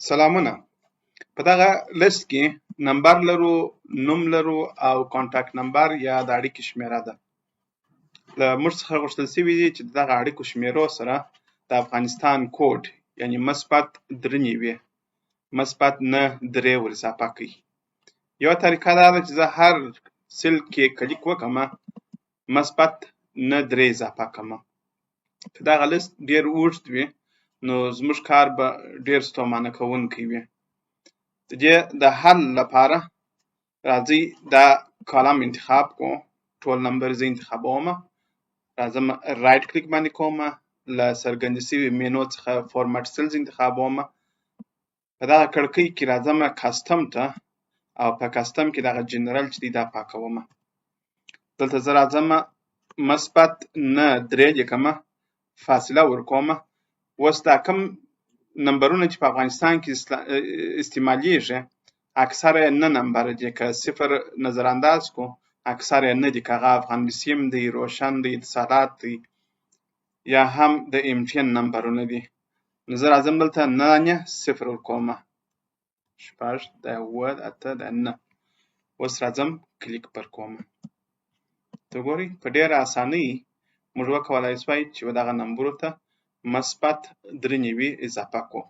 سلامونه. په دغه لیست کې نمبر لرو، نوم لرو او کانټاکټ نمبر یا د اړیکې شمیره ده. له موږ څخه غوښتل شوي دي چې دغه اړیکو شمیرو سره د افغانستان کوډ یعنی مثبت 9 ور اضافه کړئ. یوه طریقه دا ده چې زه هر سل کې کلیک وکړم مثبت 9 اضافه کړم. که دغه لیست ډیر اوږد وي نو زموږ کار به ډیر ستومانه کوونکی وي. د دې د حل لپاره راځئ دا کالم انتخاب کوم. ټول نمبر زه انتخابوم. راځم رایټ کلیک باندې کوم. له څرګندې شوي مینو څخه فورمټ سیلز انتخابوم. په دغه کړکۍ کې راځم کاستم ته او په کاستم کې دغه جنرال چې دی دا پاکوم. دلته زه راځم مثبت 9 لیکم، فاصله ورکوم. اوس دا کوم نمبرونه چې په افغانستان کې استعمالیږي اکثره یې 9 نمبر دي. که صفر نظر انداز کو اکثره یې 9 دي. که هغه افغان بسیم دی، روشن دی، اتصالات دی یا هم د MTN نمبرونه دي. نو زه راځم دلته 9 ورکوم. 6 دا 7 دا 8 دا 9. اوس راځم کلیک پر کوم. ته ګورئ په ډیره اسانۍ موږ وکولای شوای چې دغه نمبرو ته مثبت 3 اضافه کو.